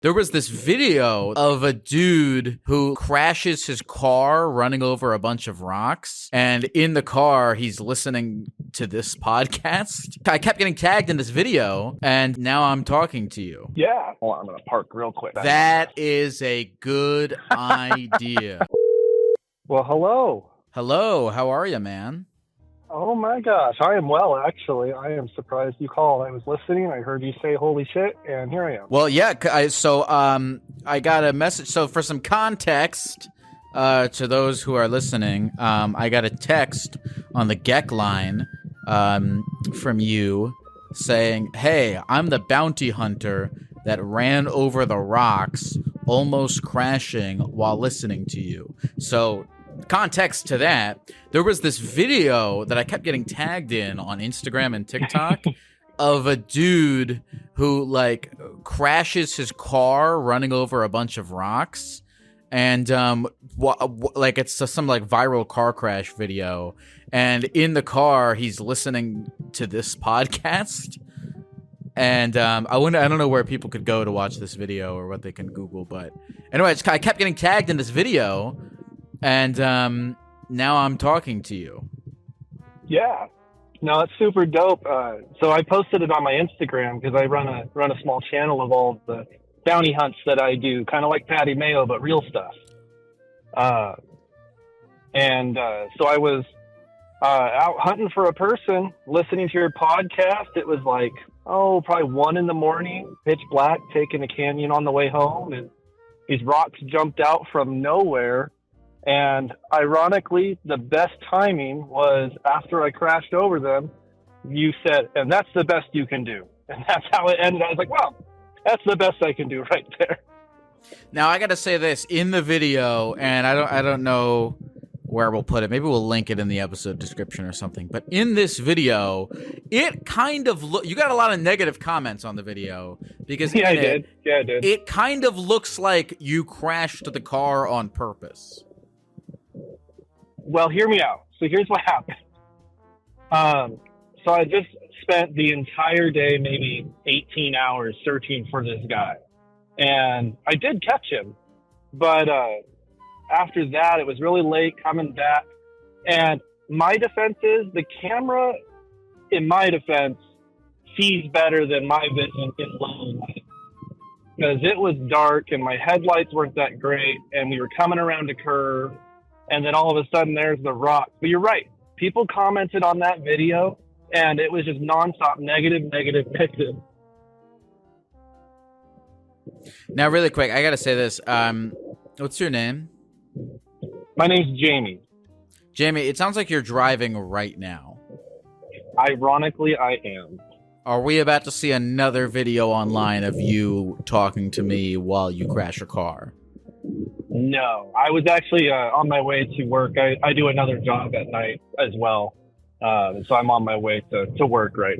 There was this video of a dude who crashes his car running over a bunch of rocks. And in the car, he's listening to this podcast. I kept getting tagged in this video, and now I'm talking to you. Yeah. Hold on, I'm going to park real quick. That is a good idea. Well, hello. Hello, how are you, man? Oh my gosh, I am well, actually. I am surprised you called. I was listening, I heard you say holy shit, and here I am. Well, yeah, I got a message. So for some context to those who are listening, I got a text on the Gecko line from you saying, hey, I'm the bounty hunter that ran over the rocks, almost crashing while listening to you. So context to that, there was this video that I kept getting tagged in on Instagram and TikTok of a dude who like crashes his car running over a bunch of rocks, and like it's some like viral car crash video, and in the car he's listening to this podcast. And I don't know where people could go to watch this video or what they can Google, but anyway, I kept getting tagged in this video. And now I'm talking to you. Yeah. No, it's super dope. So I posted it on my Instagram because I run a small channel of all the bounty hunts that I do, kind of like Patty Mayo, but real stuff. So I was out hunting for a person, listening to your podcast. It was like, probably 1 a.m, pitch black, taking a canyon on the way home, and these rocks jumped out from nowhere. And ironically, the best timing was after I crashed over them, you said, and that's the best you can do. And that's how it ended. I was like, wow, that's the best I can do right there. Now, I got to say this in the video, and I don't know where we'll put it. Maybe we'll link it in the episode description or something. But in this video, it kind of you got a lot of negative comments on the video because I did. It kind of looks like you crashed the car on purpose. Well, hear me out. So here's what happened. So I just spent the entire day, maybe 18 hours searching for this guy. And I did catch him. But after that, it was really late coming back. And my defense is the camera, in my defense, sees better than my vision in low light. Because it was dark and my headlights weren't that great. And we were coming around a curve. And then all of a sudden, there's the rock. But you're right. People commented on that video, and it was just nonstop negative. Now, really quick, I got to say this. What's your name? My name's Jamie. Jamie, it sounds like you're driving right now. Ironically, I am. Are we about to see another video online of you talking to me while you crash your car? No, I was actually on my way to work. I do another job at night as well. So I'm on my way to work right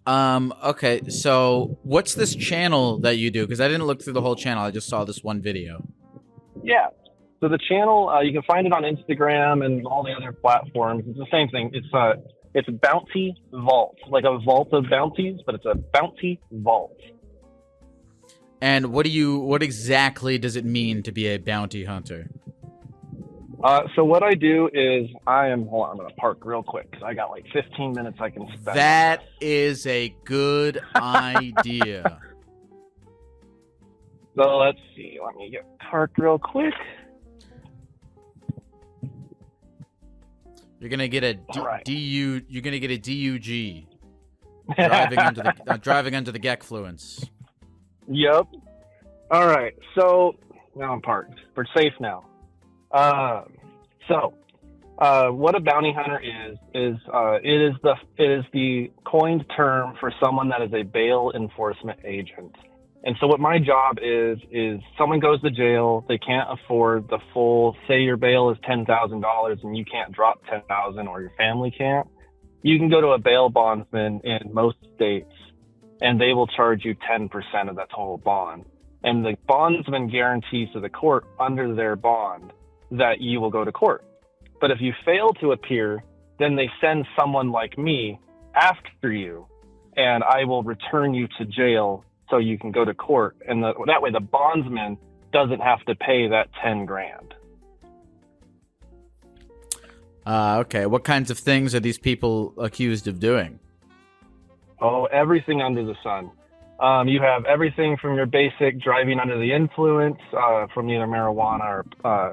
now. Okay, so what's this channel that you do? Because I didn't look through the whole channel. I just saw this one video. Yeah. So the channel, you can find it on Instagram and all the other platforms. It's the same thing. It's Bounty Vault, like a vault of bounties, but it's a Bounty Vault. And what exactly does it mean to be a bounty hunter? So what I do is I'm going to park real quick because I got like 15 minutes I can spend. That is a good idea. So let's see. Let me get parked real quick. You're gonna get a right. DU. You're gonna get a DUG. Driving under the Geckfluence. Yep. All right. So now I'm parked. We're safe now. What a bounty hunter is it is the coined term for someone that is a bail enforcement agent. And so what my job is someone goes to jail, they can't afford the full, say your bail is $10,000 and you can't drop $10,000 or your family can't. You can go to a bail bondsman in most states and they will charge you 10% of that total bond. And the bondsman guarantees to the court under their bond that you will go to court. But if you fail to appear, then they send someone like me after you, and I will return you to jail so you can go to court, and that way the bondsman doesn't have to pay that 10 grand. Okay. What kinds of things are these people accused of doing? Oh, everything under the sun. You have everything from your basic driving under the influence, from either marijuana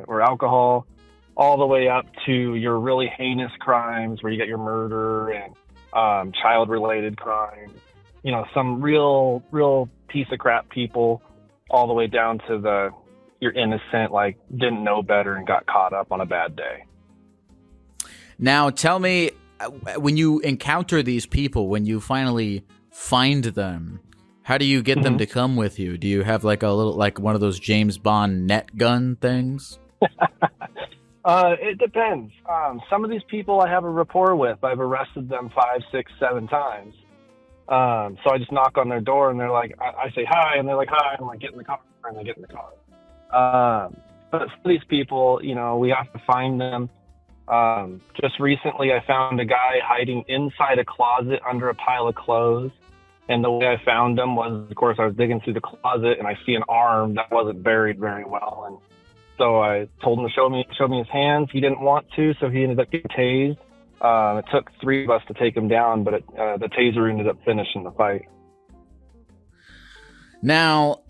or alcohol, all the way up to your really heinous crimes where you get your murder and child-related crimes. You know, some real piece of crap people, all the way down to you're innocent, like didn't know better and got caught up on a bad day. Now, tell me, when you encounter these people, when you finally find them, how do you get them to come with you? Do you have like a little, like one of those James Bond net gun things? It depends. Some of these people I have a rapport with. I've arrested them 5, 6, 7 times. So I just knock on their door and they're like, I say hi, and they're like, hi, and I'm like, get in the car, and they get in the car. But for these people, you know, we have to find them. Just recently I found a guy hiding inside a closet under a pile of clothes. And the way I found him was, of course, I was digging through the closet and I see an arm that wasn't buried very well. And so I told him to show me his hands. He didn't want to, so he ended up getting tased. It took 3 of us to take him down, but the taser ended up finishing the fight. Now,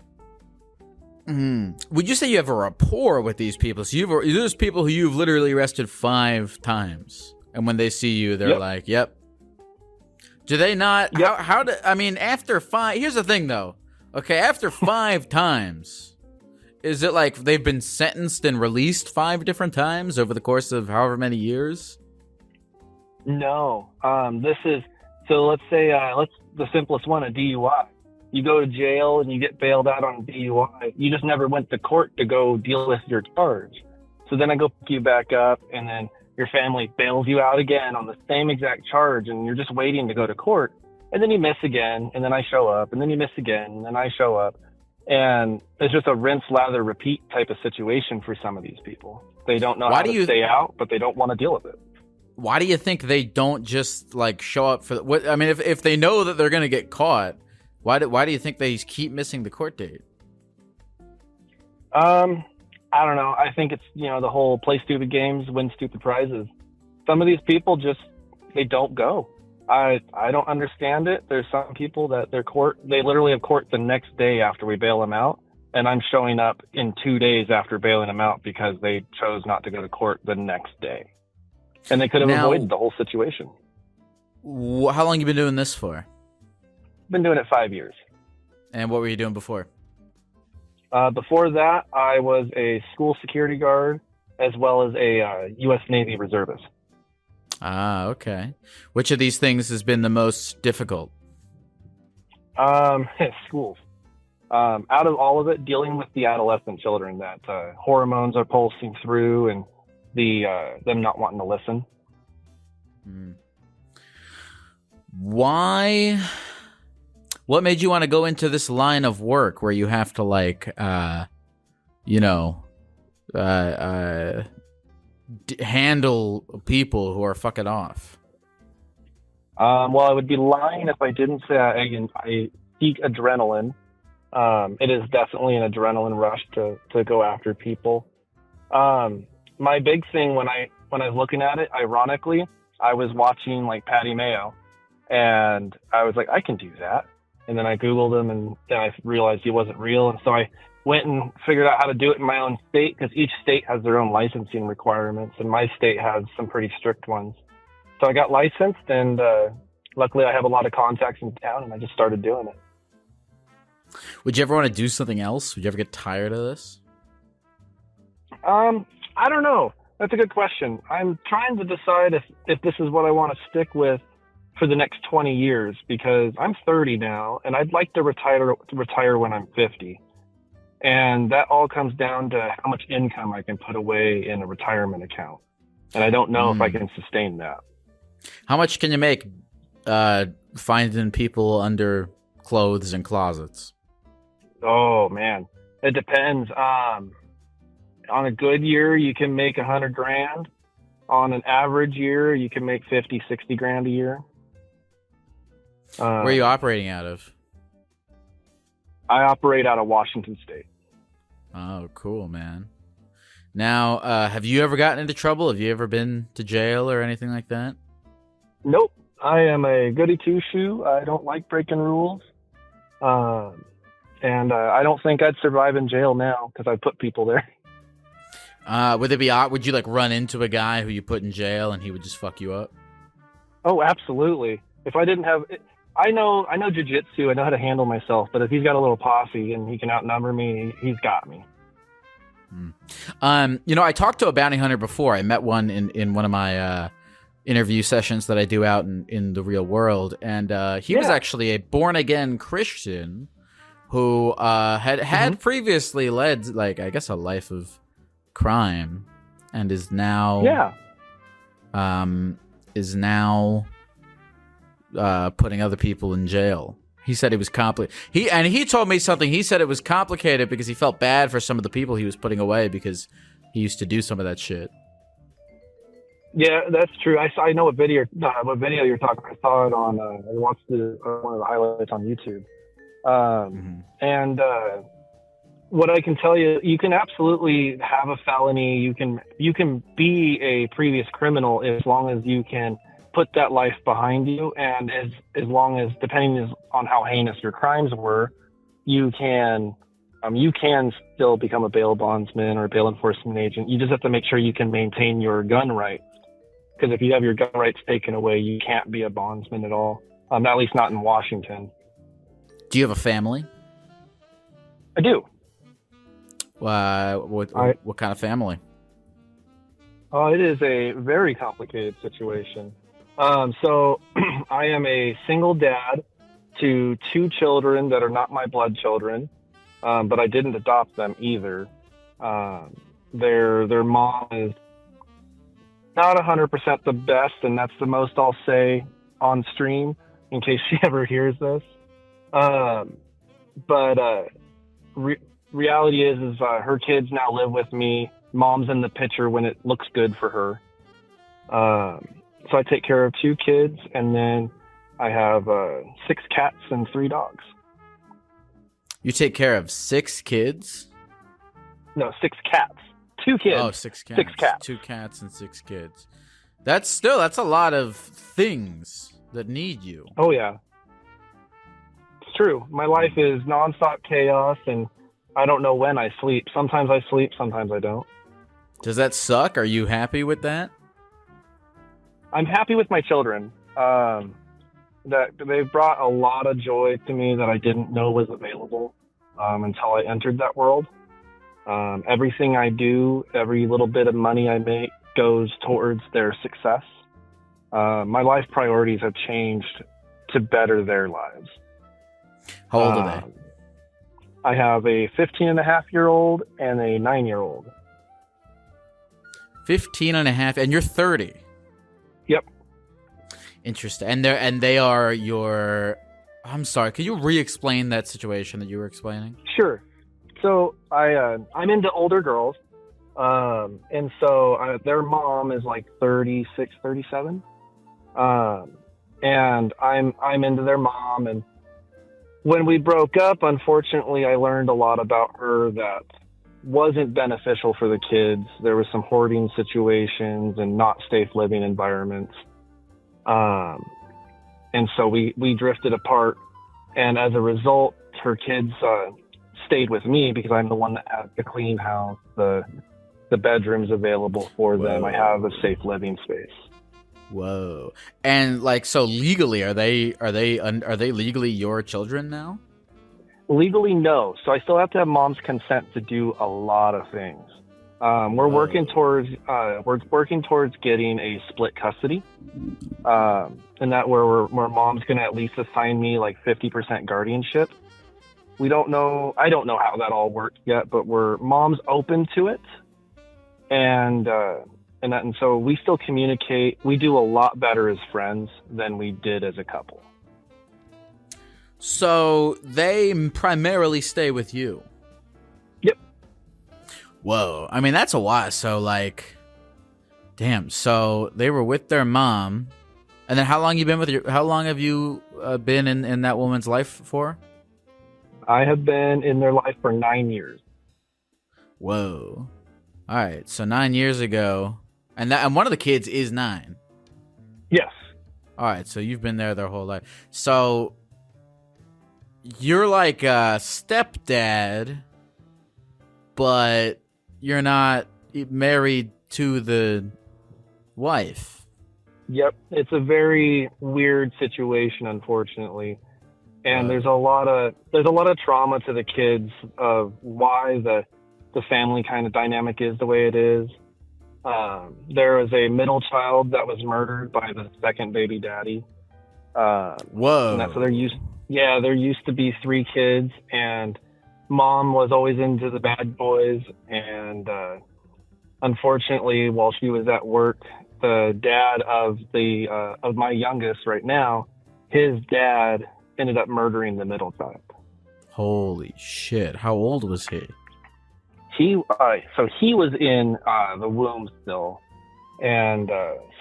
would you say you have a rapport with these people? So there's people who you've literally arrested 5 times, and when they see you, they're like, "Yep." Do they not? Yep. I mean, after 5. Here's the thing, though. Okay, after 5 times, is it like they've been sentenced and released 5 different times over the course of however many years? No. Let's say the simplest one, a DUI. You go to jail and you get bailed out on DUI. You just never went to court to go deal with your charge. So then I go pick you back up, and then your family bails you out again on the same exact charge, and you're just waiting to go to court. And then you miss again, and then I show up, and then you miss again, and then I show up. And it's just a rinse, lather, repeat type of situation for some of these people. They don't know how to stay out, but they don't want to deal with it. Why do you think they don't just like show up for what? I mean, if they know that they're going to get caught, why do you think they keep missing the court date? I don't know. I think it's, you know, the whole play stupid games, win stupid prizes. Some of these people they don't go. I don't understand it. There's some people that they literally have court the next day after we bail them out. And I'm showing up in 2 days after bailing them out because they chose not to go to court the next day. And they could have avoided the whole situation. How long have you been doing this for? Been doing it 5 years. And what were you doing before? Before that, I was a school security guard as well as a U.S. Navy reservist. Ah, okay. Which of these things has been the most difficult? Schools. Out of all of it, dealing with the adolescent children that hormones are pulsing through and them not wanting to listen. Why? What made you want to go into this line of work where you have to handle people who are fucking off? Well, I would be lying if I didn't say I seek adrenaline. It is definitely an adrenaline rush to go after people. My big thing when I was looking at it, ironically, I was watching like Patty Mayo, and I was like, I can do that. And then I Googled him, and then I realized he wasn't real. And so I went and figured out how to do it in my own state, because each state has their own licensing requirements, and my state has some pretty strict ones. So I got licensed, and luckily I have a lot of contacts in town, and I just started doing it. Would you ever want to do something else? Would you ever get tired of this? I don't know. That's a good question. I'm trying to decide if this is what I want to stick with for the next 20 years, because I'm 30 now, and I'd like to retire when I'm 50. And that all comes down to how much income I can put away in a retirement account. And I don't know if I can sustain that. How much can you make finding people under clothes and closets? Oh, man. It depends. On a good year, you can make $100,000. On an average year, you can make $50,000, $60,000 a year. Where are you operating out of? I operate out of Washington State. Oh, cool, man. Now, have you ever gotten into trouble? Have you ever been to jail or anything like that? Nope. I am a goody two-shoe. I don't like breaking rules. And I don't think I'd survive in jail now because I put people there. Would it be odd? Would you like run into a guy who you put in jail and he would just fuck you up? Oh, absolutely. If I didn't have, I know jujitsu. I know how to handle myself. But if he's got a little posse and he can outnumber me, he's got me. You know, I talked to a bounty hunter before. I met one in one of my interview sessions that I do out in the real world, and he was actually a born again Christian who had previously led, like, I guess, a life of crime, and is now putting other people in jail. He said it was complicated. He told me something. He said it was complicated because he felt bad for some of the people he was putting away because he used to do some of that shit. Yeah, that's true. I know what video you're talking about. I saw it on. I watched one of the highlights on YouTube. And what I can tell you, you can absolutely have a felony. You can be a previous criminal as long as you can put that life behind you, and as long as, depending on how heinous your crimes were, you can still become a bail bondsman or a bail enforcement agent. You just have to make sure you can maintain your gun rights, because if you have your gun rights taken away, you can't be a bondsman at all. At least not in Washington. Do you have a family? I do. What kind of family? Oh, it is a very complicated situation. So I am a single dad to 2 children that are not my blood children, but I didn't adopt them either. Their mom is not 100% the best, and that's the most I'll say on stream in case she ever hears this. Reality is her kids now live with me. Mom's in the picture when it looks good for her. So I take care of 2 kids, and then I have 6 cats and 3 dogs. You take care of 6 kids? No, 6 cats. 2 kids. Oh, 6 cats. 6 cats. 2 cats and 6 kids. That's a lot of things that need you. Oh, yeah. It's true. My life is nonstop chaos, and I don't know when I sleep. Sometimes I sleep, sometimes I don't. Does that suck? Are you happy with that? I'm happy with my children. That they've brought a lot of joy to me that I didn't know was available until I entered that world. Everything I do, every little bit of money I make goes towards their success. My life priorities have changed to better their lives. How old are they? I have a 15-and-a-half-year-old and a 9-year-old. 15 and a half, and you're 30. Yep. Interesting. And they are your... I'm sorry, could you re-explain that situation that you were explaining? Sure. So I'm into older girls, and so their mom is like 36, 37, and I'm into their mom. And when we broke up, unfortunately, I learned a lot about her that wasn't beneficial for the kids. There was some hoarding situations and not safe living environments. And so we drifted apart. And as a result, her kids stayed with me because I'm the one that has the clean house, the bedrooms available for them. I have a safe living space. Whoa. And like, so legally, are they legally your children now? Legally, no. So I still have to have mom's consent to do a lot of things. We're working towards getting a split custody, and that where mom's gonna at least assign me like 50% guardianship. I don't know how that all works yet, but mom's open to it, and so we still communicate. We do a lot better as friends than we did as a couple. So they primarily stay with you? Yep. Whoa. I mean, that's a while. So, like, damn. So they were with their mom. And then how long have you been in that woman's life for? I have been in their life for 9 years. Whoa. All right. So 9 years ago, and one of the kids is 9. Yes. All right. So you've been there their whole life. So you're like a stepdad, but you're not married to the wife. Yep. It's a very weird situation, unfortunately. And there's a lot of trauma to the kids of why the family kind of dynamic is the way it is. There was a middle child that was murdered by the second baby daddy. Whoa! And so there used to be 3 kids, and mom was always into the bad boys. And unfortunately, while she was at work, the dad of my youngest right now, his dad ended up murdering the middle child. Holy shit! How old was he? He was in the womb still, and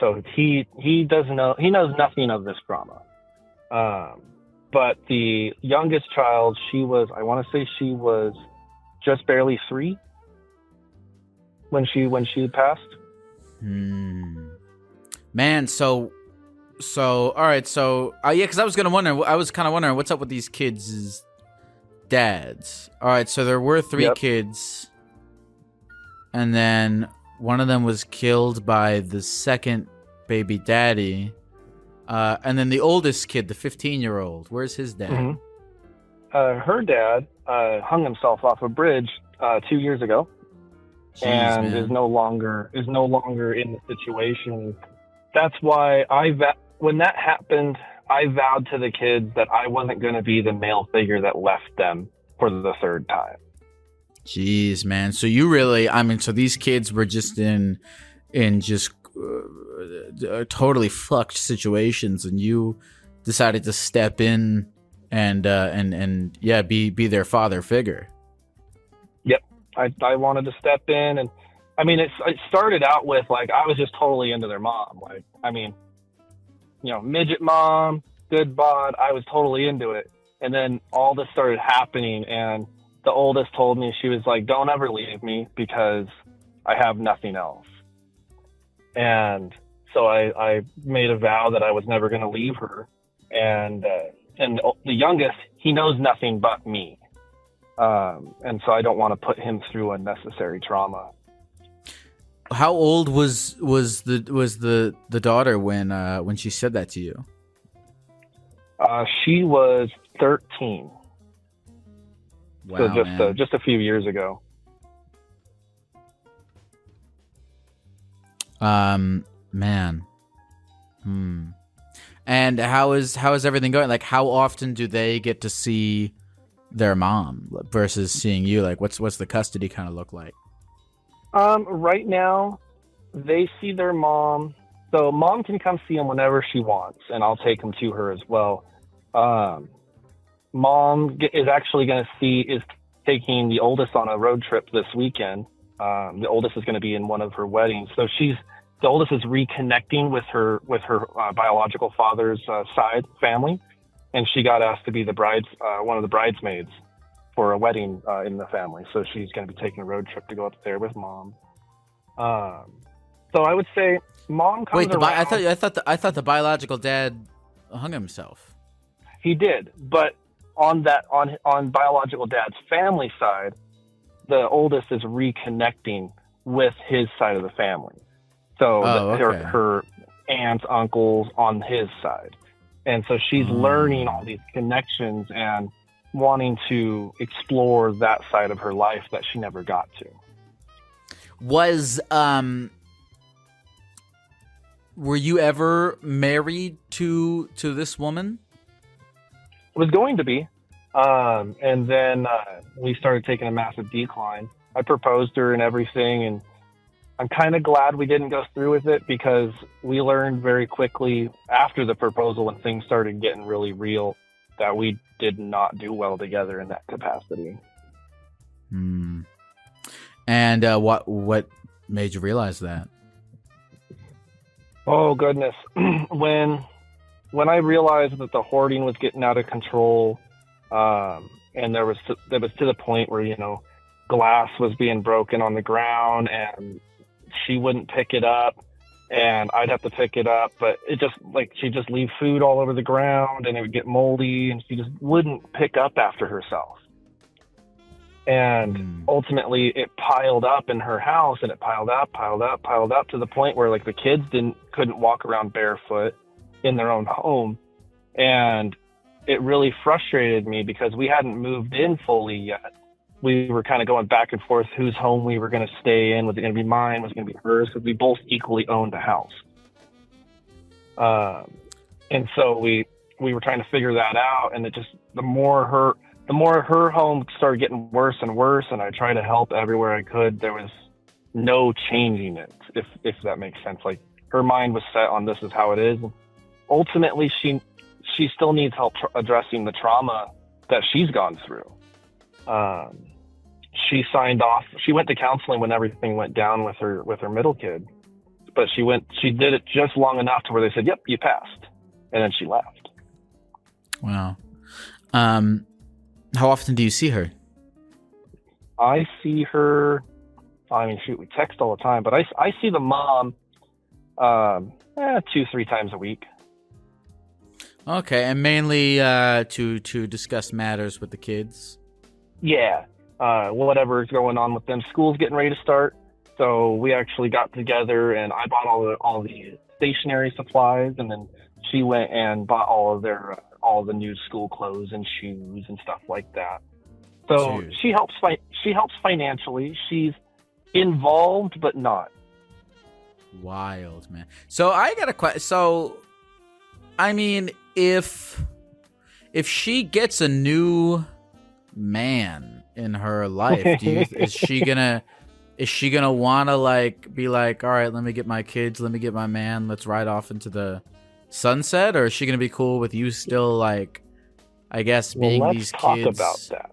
so he knows nothing of this trauma. But the youngest child, I want to say she was just barely 3 when she passed. Man, so all right, so yeah, because I was kind of wondering what's up with these kids' dads. All right, so there were 3 kids, and then one of them was killed by the second baby daddy, and then the oldest kid, the 15-year-old, where's his dad? Mm-hmm. Her dad hung himself off a bridge 2 years ago. Jeez, and man. is no longer in the situation. That's why when that happened, I vowed to the kids that I wasn't going to be the male figure that left them for the 3rd time. Jeez, man. So you really, so these kids were just in just totally fucked situations, and you decided to step in and be their father figure. Yep. I wanted to step in, and it started out with I was just totally into their mom. Midget mom, good bod. I was totally into it. And then all this started happening, and the oldest told me, she was like, "Don't ever leave me because I have nothing else." And so I made a vow that I was never going to leave her. And the youngest, he knows nothing but me. And so I don't want to put him through unnecessary trauma. How old was the daughter when she said that to you? She was 13. Wow, so just a few years ago. Man. And how is everything going? How often do they get to see their mom versus seeing you? What's the custody kind of look like? Right now, they see their mom. So mom can come see them whenever she wants, and I'll take them to her as well. Mom is actually is taking the oldest on a road trip this weekend. The oldest is going to be in one of her weddings. So the oldest is reconnecting with her biological father's side family, and she got asked to be one of the bridesmaids for a wedding in the family. So she's going to be taking a road trip to go up there with mom. So I would say mom comes around. I thought the biological dad hung himself. He did, but on biological dad's family side, the oldest is reconnecting with his side of the family. So her aunts, uncles on his side. And so she's learning all these connections and wanting to explore that side of her life that she never got to. Were you ever married to this woman? Was going to be. And then we started taking a massive decline. I proposed to her and everything, and I'm kind of glad we didn't go through with it because we learned very quickly after the proposal, when things started getting really real, that we did not do well together in that capacity. And what made you realize that? Oh goodness. When I realized that the hoarding was getting out of control, and there was to the point where, you know, glass was being broken on the ground, and she wouldn't pick it up, and I'd have to pick it up, but it just, like, she'd just leave food all over the ground, and it would get moldy, and she just wouldn't pick up after herself. And ultimately it piled up in her house, and it piled up to the point where, like, the kids couldn't walk around barefoot in their own home. And it really frustrated me because we hadn't moved in fully yet. We were kind of going back and forth whose home we were going to stay in. Was it going to be mine? Was it going to be hers? Because we both equally owned the house. And so we were trying to figure that out. And it just, the more her home started getting worse and worse, and I tried to help everywhere I could, there was no changing it, if that makes sense. Like, her mind was set on this is how it is. Ultimately, she still needs help addressing the trauma that she's gone through. She signed off. She went to counseling when everything went down with her middle kid, but she did it just long enough to where they said, "Yep, you passed," and then she left. Wow. How often do you see her? I see her. I mean, shoot, we text all the time, but I see the mom 2-3 times a week. Okay, and mainly to discuss matters with the kids. Yeah, whatever's going on with them. School's getting ready to start, so we actually got together, and I bought all the stationery supplies, and then she went and bought all the new school clothes and shoes and stuff like that. So Dude. she helps financially. She's involved, but not. Wild, man. So I got a question. So, I mean, if she gets a new man in her life, is she gonna want to, like, be like, all right, let me get my kids, let me get my man, let's ride off into the sunset? Or is she gonna be cool with you still, like, I guess, being these kids? Let's talk about that.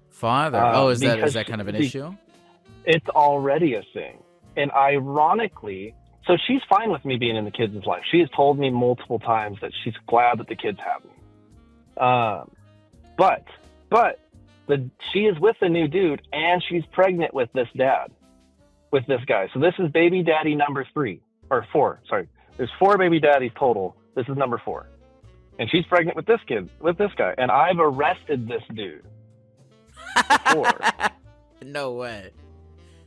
Father? Is that kind of an issue? It's already a thing. And ironically, so she's fine with me being in the kids' life. She has told me multiple times that she's glad that the kids have me. But she is with a new dude, and she's pregnant with this guy. So this is baby daddy number 3 or 4. Sorry, there's 4 baby daddies total. This is number 4, and she's pregnant with this guy. And I've arrested this dude before. No way.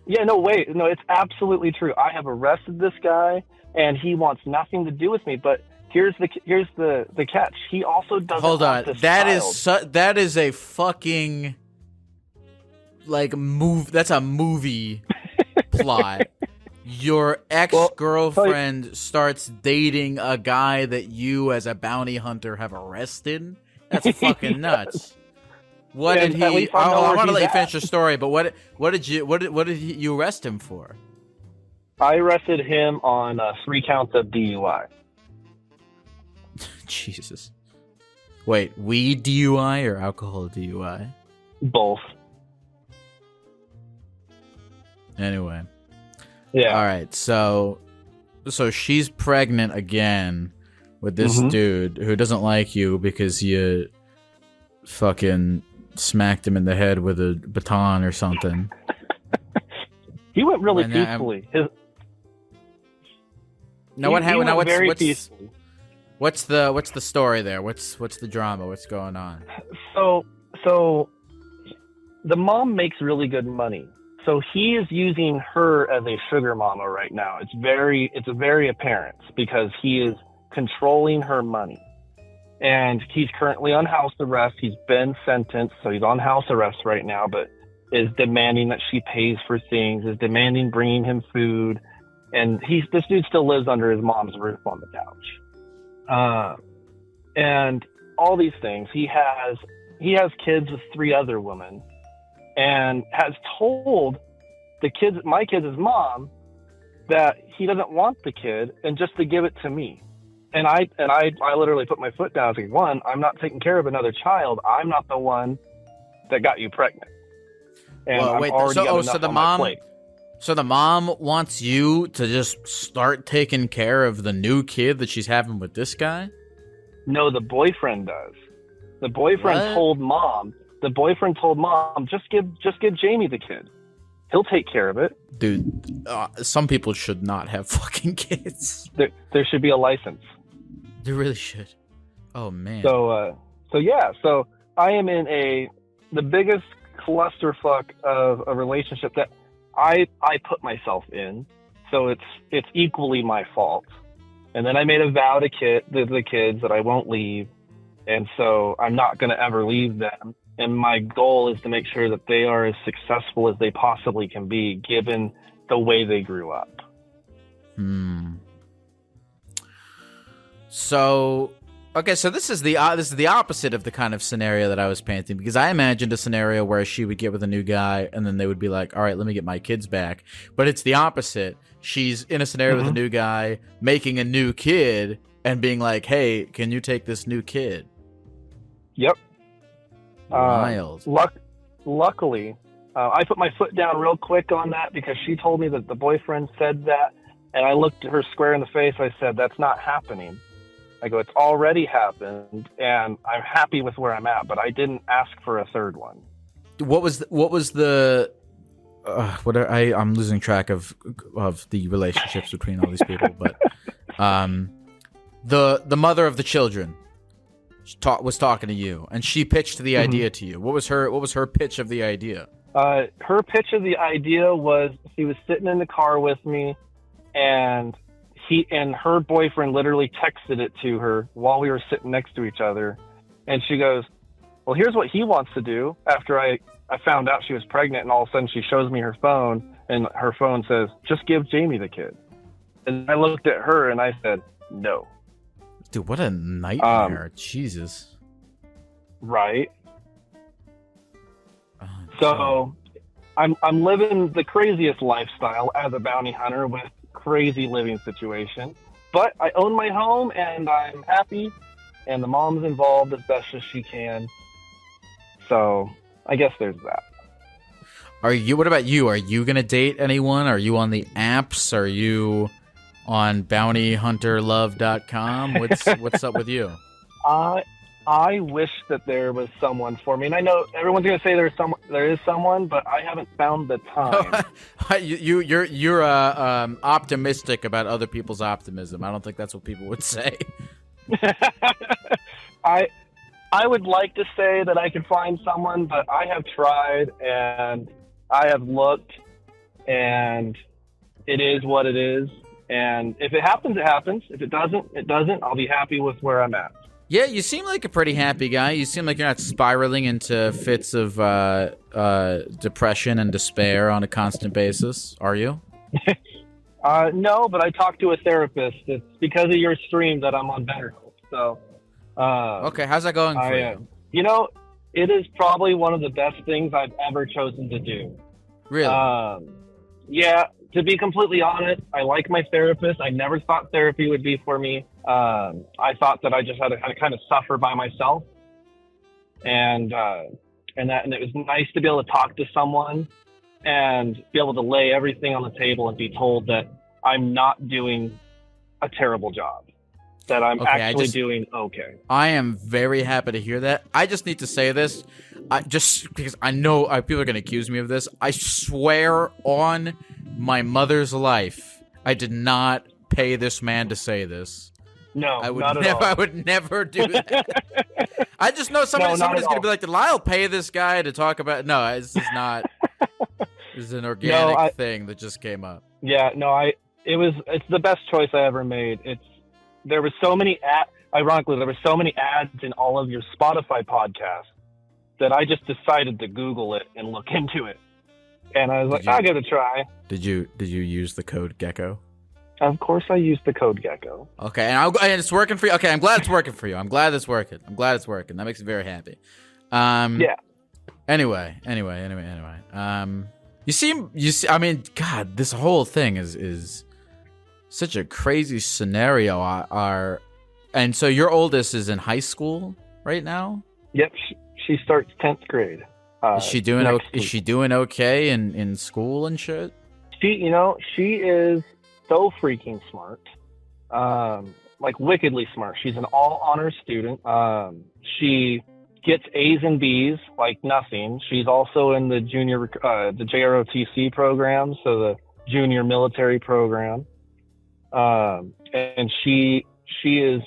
Yeah, no way. No, it's absolutely true. I have arrested this guy, and he wants nothing to do with me. But here's the catch. He also doesn't. Hold on. Want this That is a fucking, like, move. That's a movie plot. Your ex-girlfriend starts dating a guy that you, as a bounty hunter, have arrested. That's fucking nuts. What did he? I want to let you finish your story, but what did you arrest him for? I arrested him on 3 counts of DUI. Jesus. Wait, weed DUI or alcohol DUI? Both. Anyway. Yeah. All right. So she's pregnant again with this dude who doesn't like you because you fucking smacked him in the head with a baton or something. He went really peacefully. What's the story there? What's the drama? What's going on? So the mom makes really good money. So he is using her as a sugar mama right now. It's very apparent because he is controlling her money. And he's currently on house arrest. He's been sentenced, so he's on house arrest right now, but is demanding that she pays for things, is demanding bringing him food. And this dude still lives under his mom's roof on the couch. And all these things. He has kids with 3 other women, and has told my kid's mom that he doesn't want the kid and just to give it to me. And I literally put my foot down. I was like, 1, I'm not taking care of another child. I'm not the one that got you pregnant. And so the mom wants you to just start taking care of the new kid that she's having with this guy? No, the boyfriend does. The boyfriend told mom the boyfriend told mom, just give Jamie the kid. He'll take care of it. Dude, some people should not have fucking kids. There should be a license. There really should. Oh man. So I am in the biggest clusterfuck of a relationship that I put myself in. So it's equally my fault. And then I made a vow to the kids that I won't leave. And so I'm not going to ever leave them. And my goal is to make sure that they are as successful as they possibly can be, given the way they grew up. So, okay, so this is the opposite of the kind of scenario that I was painting, because I imagined a scenario where she would get with a new guy and then they would be like, all right, let me get my kids back. But it's the opposite. She's in a scenario with a new guy, making a new kid, and being like, hey, can you take this new kid? Yep. Wild. Luckily, I put my foot down real quick on that because she told me that the boyfriend said that, and I looked at her square in the face. I said, that's not happening. I go, it's already happened, and I'm happy with where I'm at, but I didn't ask for a third one. What was the I'm losing track of the relationships between all these people, but the mother of the children was talking to you, and she pitched the idea to you. What was her pitch of the idea? Her pitch of the idea was, she was sitting in the car with me, and her boyfriend literally texted it to her while we were sitting next to each other, and she goes, well, here's what he wants to do. After I found out she was pregnant, and all of a sudden she shows me her phone, and her phone says, just give Jamie the kid. And I looked at her and I said, no. Dude, what a nightmare. Jesus. Right. Oh, so I'm living the craziest lifestyle as a bounty hunter with crazy living situation. But I own my home and I'm happy, and the mom's involved as best as she can. So I guess there's that. What about you? Are you going to date anyone? Are you on the apps? Are you on bountyhunterlove.com? What's up with you? I wish that there was someone for me, and I know everyone's going to say there is someone, but I haven't found the time. You're optimistic about other people's optimism. I don't think that's what people would say. I would like to say that I could find someone, but I have tried and I have looked, and it is what it is. And if it happens, it happens. If it doesn't, it doesn't. I'll be happy with where I'm at. Yeah, you seem like a pretty happy guy. You seem like you're not spiraling into fits of depression and despair on a constant basis, are you? No, but I talked to a therapist. It's because of your stream that I'm on BetterHelp. So, okay, how's that going for you? You know, it is probably one of the best things I've ever chosen to do. Really? Yeah, to be completely honest, I like my therapist. I never thought therapy would be for me. I thought that I just had to kind of suffer by myself, and it was nice to be able to talk to someone and be able to lay everything on the table and be told that I'm not doing a terrible job, that I'm actually doing okay. I am very happy to hear that. I just need to say this, just because I know people are going to accuse me of this. I swear on my mother's life, I did not pay this man to say this. No, not at all. I would never do that. I just know somebody's going to be like, did Lyle pay this guy to talk about? No, this is not. This is an organic thing that just came up. Yeah, no, it's the best choice I ever made. There were so many ironically, there were so many ads in all of your Spotify podcasts that I just decided to Google it and look into it. And I was like, I'll give it a try. Did you use the code Gecko? Of course I used the code Gecko. Okay, and it's working for you? Okay, I'm glad it's working for you. I'm glad it's working. That makes me very happy. Yeah. Anyway. You see, I mean, God, this whole thing is such a crazy scenario. And so your oldest is in high school right now? Yep, she starts 10th grade. Is she doing okay in school and shit? She is so freaking smart. Like wickedly smart. She's an all honors student. She gets A's and B's like nothing. She's also in the the JROTC program, so the junior military program. And she is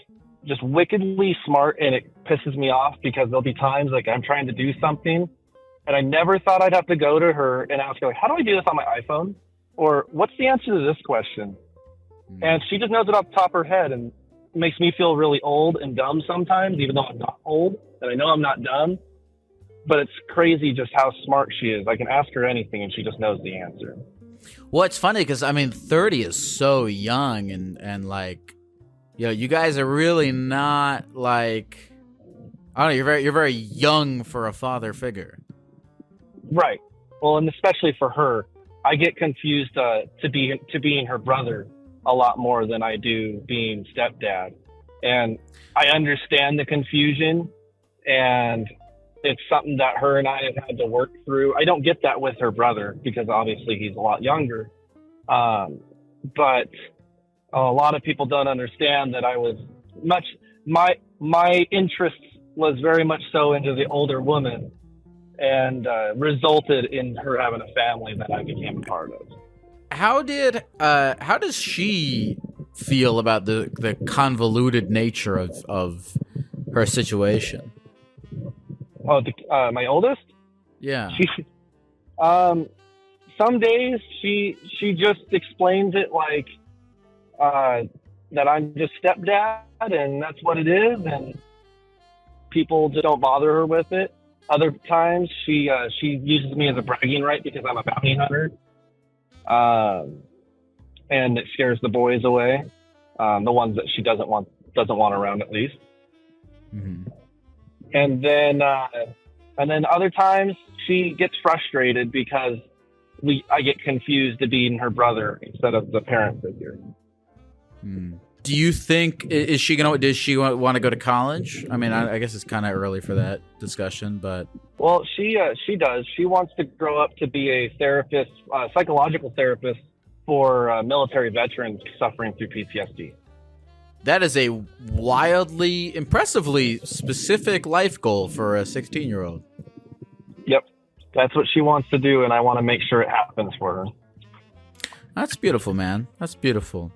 just wickedly smart, and it pisses me off because there'll be times like I'm trying to do something and I never thought I'd have to go to her and ask her, like, how do I do this on my iPhone? Or what's the answer to this question? And she just knows it off the top of her head, and it makes me feel really old and dumb sometimes, even though I'm not old and I know I'm not dumb. But it's crazy just how smart she is. I can ask her anything and she just knows the answer. Well, it's funny because, I mean, 30 is so young, and like, you know, you guys are really not like, I don't know, you're very young for a father figure. Right. Well, and especially for her, I get confused to being her brother a lot more than I do being stepdad. And I understand the confusion, and it's something that her and I have had to work through. I don't get that with her brother because obviously he's a lot younger. But a lot of people don't understand that I was my interest was very much so into the older woman, and resulted in her having a family that I became a part of. How does she feel about the convoluted nature of her situation? Oh, my oldest? Yeah. Some days she just explains it like that I'm just stepdad and that's what it is, and people just don't bother her with it. Other times she uses me as a bragging right because I'm a bounty hunter, and it scares the boys away, the ones that she doesn't want around at least. Mm-hmm. And then other times she gets frustrated because I get confused to being her brother instead of the parent figure. Mm. Do you think does she want to go to college? I mean, I guess it's kind of early for that discussion, but well, she does. She wants to grow up to be a therapist, psychological therapist for military veterans suffering through PTSD. That is a wildly, impressively specific life goal for a 16-year-old. Yep, that's what she wants to do, and I want to make sure it happens for her. That's beautiful, man. That's beautiful.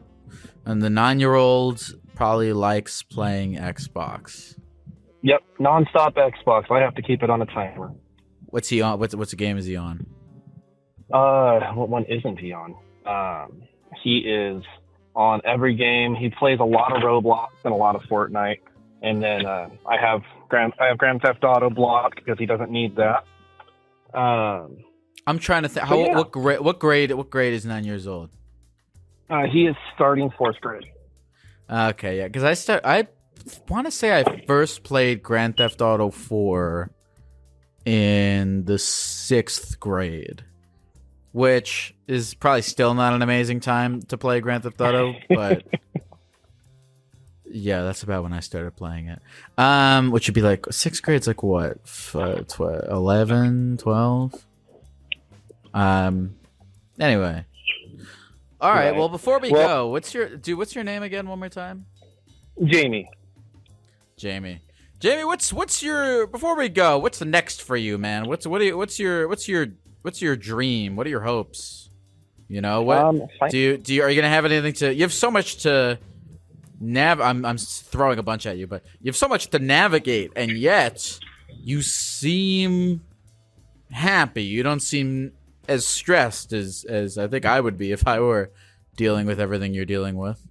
And the 9-year-old probably likes playing Xbox. Yep, nonstop Xbox. I have to keep it on a timer. What's he on? What's the game is he on? What one isn't he on? He is on every game. He plays a lot of Roblox and a lot of Fortnite. And then I have Grand Theft Auto blocked because he doesn't need that. I'm trying to think. What grade is 9 years old? He is starting 4th grade. Okay, yeah, because I want to say I first played Grand Theft Auto 4 in the 6th grade, which is probably still not an amazing time to play Grand Theft Auto, but yeah, that's about when I started playing it. Which would be like 6th grade's like what, 11, 12? Anyway. All right. Well, before we go, what's your name again? One more time. Jamie. Jamie, what's your before we go? What's the next for you, man? What's your dream? What are your hopes? You know what? Are you gonna have anything to? You have so much to I'm throwing a bunch at you, but you have so much to navigate, and yet you seem happy. You don't seem as stressed as I think I would be if I were dealing with everything you're dealing with.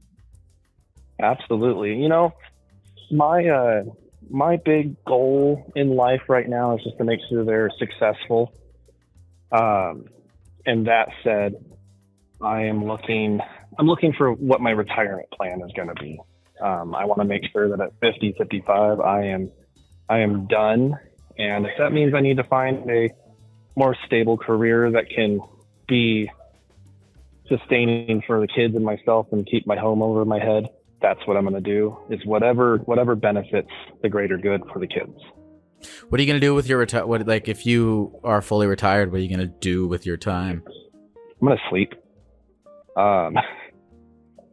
Absolutely. You know, my big goal in life right now is just to make sure they're successful. And that said, I'm looking for what my retirement plan is going to be. I want to make sure that at 50, 55, I am done. And if that means I need to find a more stable career that can be sustaining for the kids and myself and keep my home over my head, that's what I'm going to do, is whatever benefits the greater good for the kids. What are you going to do with your if you are fully retired, what are you going to do with your time? I'm going to sleep. I'm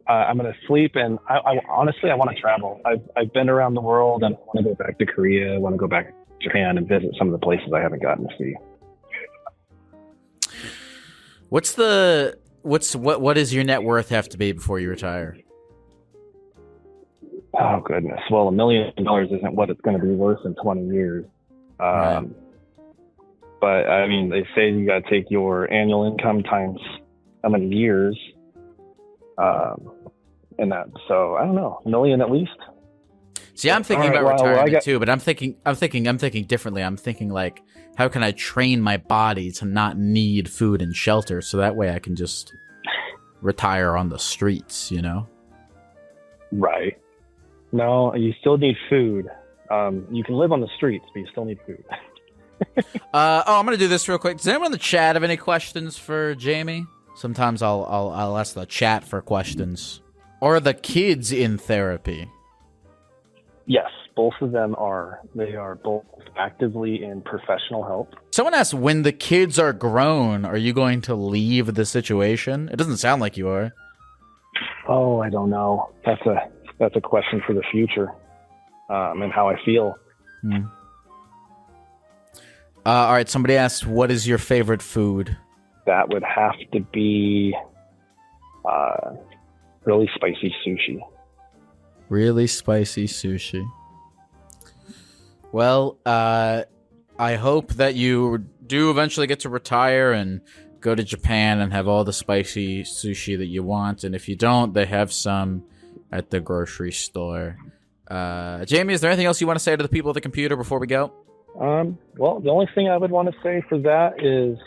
going to sleep, and I honestly, I want to travel. I've been around the world, and I want to go back to Korea. I want to go back Japan and visit some of the places I haven't gotten to see. What does your net worth have to be before you retire? Oh goodness. Well, $1 million isn't what it's going to be worth in 20 years. Right. But I mean, they say you got to take your annual income times how many years, and that. So I don't know, $1 million at least. See, I'm thinking about retirement too, but I'm thinking differently. I'm thinking like, how can I train my body to not need food and shelter, so that way I can just retire on the streets, you know? Right. No, you still need food. You can live on the streets, but you still need food. I'm gonna do this real quick. Does anyone in the chat have any questions for Jamie? Sometimes I'll ask the chat for questions, or the kids in therapy. Yes, both of them are. They are both actively in professional help. Someone asked, when the kids are grown, are you going to leave the situation? It doesn't sound like you are. Oh, I don't know. That's a question for the future, and how I feel. All right, somebody asked, what is your favorite food? That would have to be really spicy sushi. Really spicy sushi. Well, I hope that you do eventually get to retire and go to Japan and have all the spicy sushi that you want. And if you don't, they have some at the grocery store. Jamie, is there anything else you want to say to the people at the computer before we go? Well, the only thing I would want to say for that is,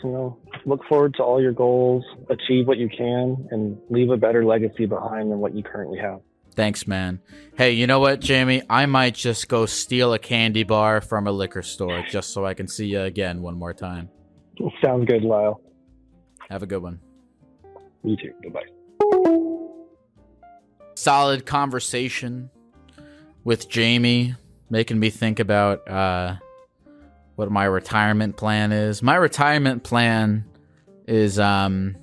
look forward to all your goals, achieve what you can, and leave a better legacy behind than what you currently have. Thanks, man. Hey, you know what, Jamie? I might just go steal a candy bar from a liquor store just so I can see you again one more time. Sounds good, Lyle. Have a good one. You too. Goodbye. Solid conversation with Jamie, making me think about what my retirement plan is. My retirement plan is I'm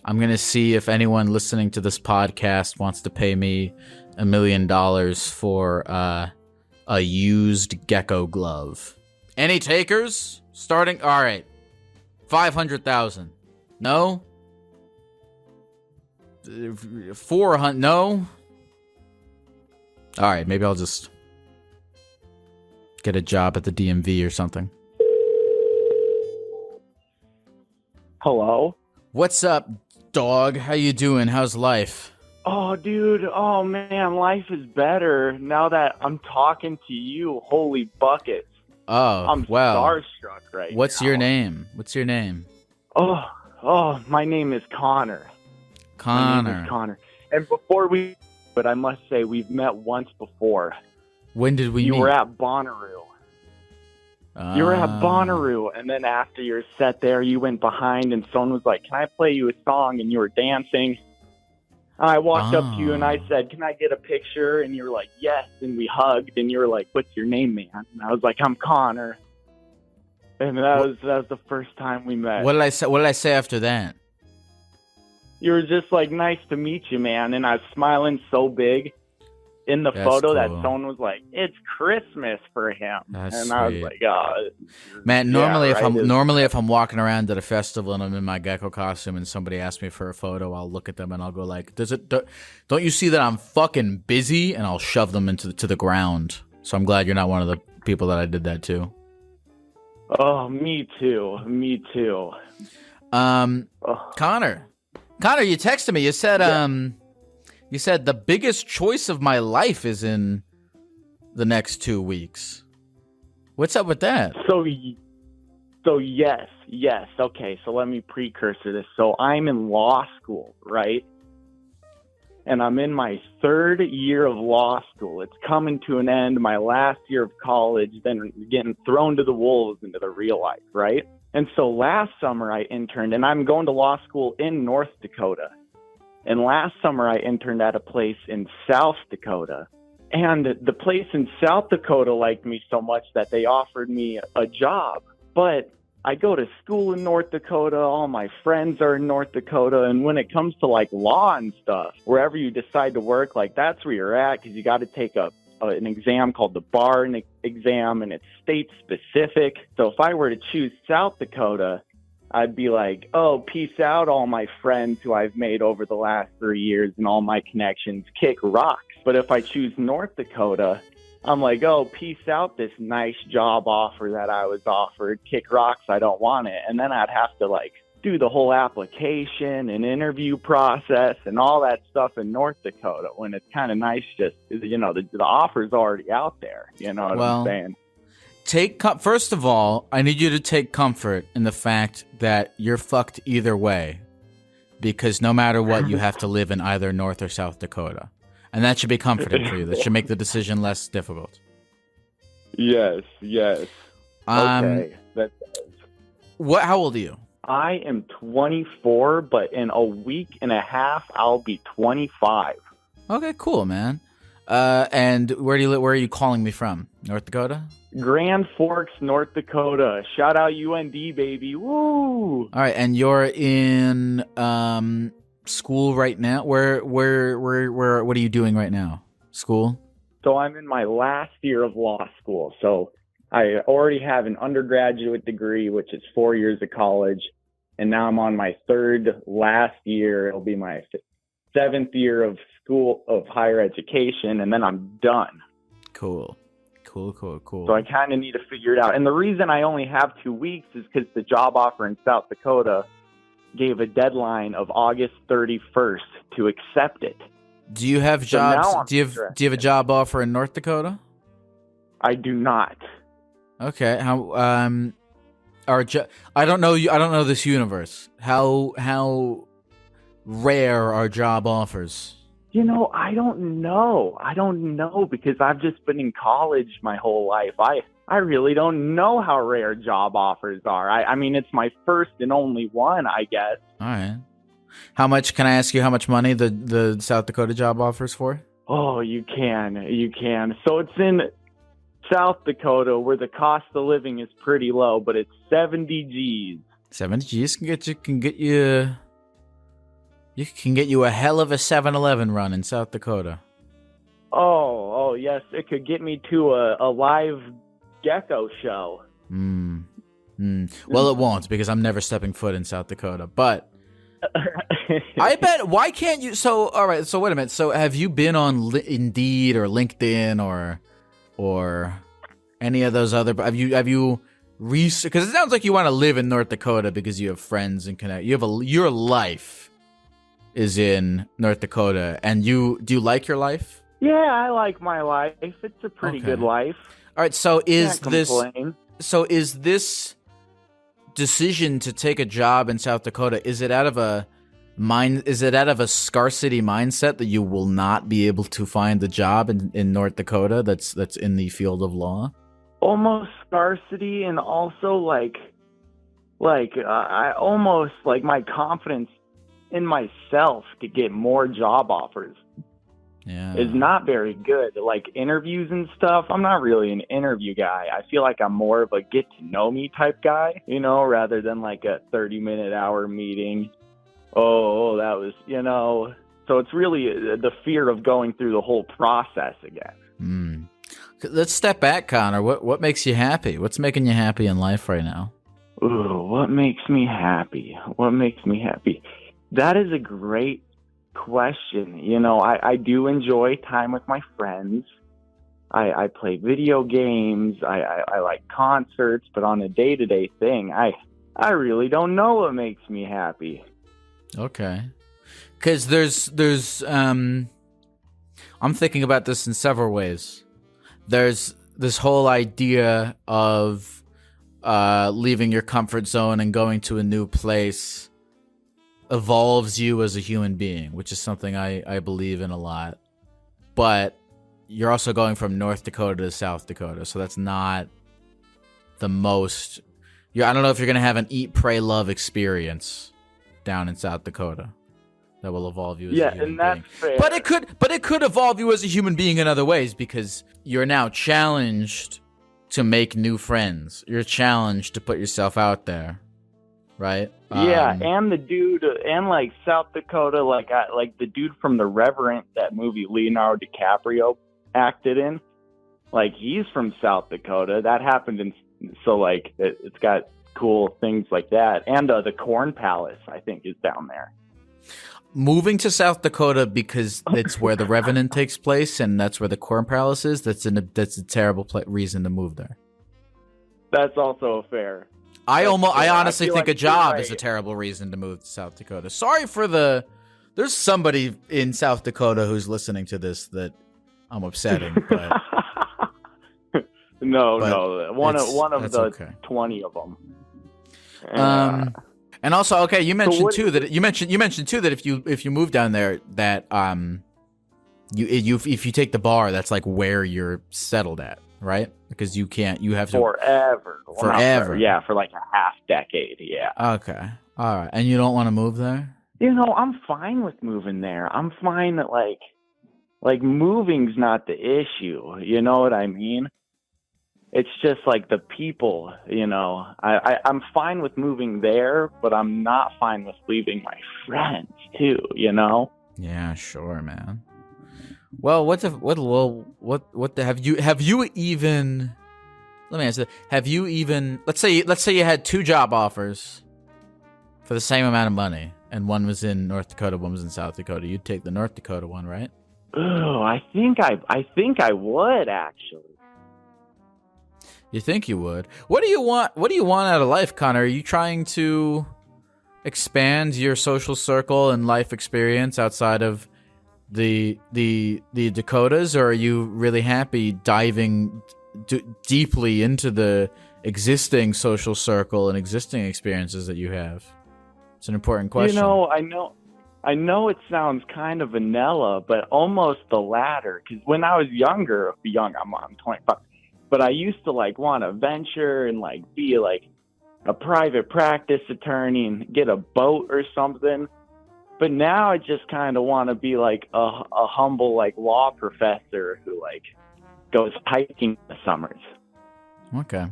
going to see if anyone listening to this podcast wants to pay me $1 million for a used Gecko glove. Any takers? Starting? All right. 500,000. No? 400? No? All right, maybe I'll just get a job at the DMV or something. Hello? What's up, dog? How you doing? How's life? Oh, dude. Oh, man. Life is better now that I'm talking to you. Holy buckets. Oh, I'm starstruck right What's now. your name? What's your name? Oh, my name is Connor. My name is Connor. And but I must say, we've met once before. When did we meet? You were at Bonnaroo. You were at Bonnaroo, and then after your set there, you went behind, and someone was like, can I play you a song? And you were dancing. I walked up to you, and I said, can I get a picture? And you were like, yes, and we hugged, and you were like, what's your name, man? And I was like, I'm Connor. And that was the first time we met. What did I say? What did I say after that? You were just like, nice to meet you, man. And I was smiling so big in the photo that someone was like, it's Christmas for him. That's and sweet. I was like, oh. Man, normally if I'm walking around at a festival and I'm in my Gecko costume and somebody asks me for a photo, I'll look at them and I'll go like, don't you see that I'm fucking busy? And I'll shove them to the ground. So I'm glad you're not one of the people that I did that to. Oh, me too. Me too. Connor, you texted me. You said, you said the biggest choice of my life is in the next 2 weeks. What's up with that? So yes. Okay, so let me precursor this. So I'm in law school, right? And I'm in my 3rd year of law school. It's coming to an end, my last year of college, then getting thrown to the wolves into the real life, right? And so last summer I interned, and I'm going to law school in North Dakota. And last summer I interned at a place in South Dakota. And the place in South Dakota liked me so much that they offered me a job. But I go to school in North Dakota, all my friends are in North Dakota, and when it comes to like law and stuff, wherever you decide to work, like that's where you're at, because you got to take a an exam called the bar exam, and it's state specific. So if I were to choose South Dakota, I'd be like, oh, peace out, all my friends who I've made over the last 3 years and all my connections, kick rocks. But if I choose North Dakota, I'm like, oh, peace out, this nice job offer that I was offered, kick rocks, I don't want it. And then I'd have to like do the whole application and interview process and all that stuff in North Dakota, when it's kind of nice just, you know, the offer's already out there. You know what I'm saying? First of all, I need you to take comfort in the fact that you're fucked either way, because no matter what, you have to live in either North or South Dakota. And that should be comforting for you. That should make the decision less difficult. Yes. Okay. How old are you? I am 24, but in a week and a half, I'll be 25. Okay, cool, man. And where do you live? Where are you calling me from? North Dakota? Grand Forks, North Dakota. Shout out UND, baby. Woo! All right, and you're in school right now. Where? What are you doing right now? School? So I'm in my last year of law school. So I already have an undergraduate degree, which is 4 years of college, and now I'm on my third last year. It'll be my 7th year of school of higher education, and then I'm done. Cool. So I kind of need to figure it out. And the reason I only have 2 weeks is because the job offer in South Dakota gave a deadline of August 31st to accept it. Do you have jobs? Do you have a job offer in North Dakota? I do not. Okay. How? I don't know you. I don't know this universe. How rare are job offers? You know, I don't know. Because I've just been in college my whole life. I really don't know how rare job offers are. I mean, it's my first and only one, I guess. All right. How much, can I ask you how much money the South Dakota job offers for? Oh, you can. So it's in South Dakota where the cost of living is pretty low, but it's 70 G's. 70 G's can get you a hell of a 7-Eleven run in South Dakota. Oh, yes. It could get me to a live Gecko show. Well, it won't, because I'm never stepping foot in South Dakota. But I bet, why can't you? So, all right. So wait a minute. So have you been on Indeed or LinkedIn or any of those other? Have you researched? Because it sounds like you want to live in North Dakota because you have friends and connect. Your life is in North Dakota, and do you like your life? Yeah, I like my life. It's a pretty good life. All right, so is this decision to take a job in South Dakota, is it out of a scarcity mindset that you will not be able to find a job in North Dakota that's in the field of law? Almost scarcity, and also I almost like my confidence in myself to get more job offers is not very good. Like interviews and stuff, I'm not really an interview guy. I feel like I'm more of a get to know me type guy, rather than like a 30-minute hour meeting. Oh, that was, so it's really the fear of going through the whole process again. Let's step back, Connor. What makes you happy? What's making you happy in life right now? Ooh, what makes me happy? That is a great question. I do enjoy time with my friends. I play video games. I like concerts, but on a day-to-day thing, I really don't know what makes me happy. Okay. Because there's I'm thinking about this in several ways. There's this whole idea of leaving your comfort zone and going to a new place evolves you as a human being, which is something I believe in a lot. But you're also going from North Dakota to South Dakota, so that's not the most... I don't know if you're going to have an eat, pray, love experience down in South Dakota that will evolve you as a human being. That's fair. But it could evolve you as a human being in other ways, because you're now challenged to make new friends. You're challenged to put yourself out there, right? Yeah, and the dude, and like South Dakota, like the dude from The Revenant, that movie Leonardo DiCaprio acted in, like he's from South Dakota. That happened in, so like it's got cool things like that. And the Corn Palace, I think, is down there. Moving to South Dakota because it's where the Revenant takes place and that's where the Corn Palace is. That's a terrible reason to move there. That's also fair. I honestly think like a job right. is a terrible reason to move to South Dakota. Sorry for there's somebody in South Dakota who's listening to this that I'm upsetting, but no, one of the okay. 20 of them. And also, okay, you mentioned too that if you move down there, that if you take the bar, that's like where you're settled at, right? Because you have to forever. Yeah, for like a half decade. Yeah. Okay. All right. And you don't want to move there? I'm fine with moving there. I'm fine that like moving's not the issue. You know what I mean? It's just like the people, I'm fine with moving there, but I'm not fine with leaving my friends too, Yeah, sure, man. Well, have you even, let me answer that. Have you even, let's say you had 2 job offers for the same amount of money and one was in North Dakota, one was in South Dakota. You'd take the North Dakota one, right? Oh, I think I would actually. You think you would? What do you want out of life, Connor? Are you trying to expand your social circle and life experience outside of the Dakotas, or are you really happy diving deeply into the existing social circle and existing experiences that you have? It's an important question. I know it sounds kind of vanilla, but almost the latter. Because when I was younger, I'm 25. But I used to want to venture and be a private practice attorney and get a boat or something. But now I just kind of want to be a humble law professor who goes hiking in the summers. Okay.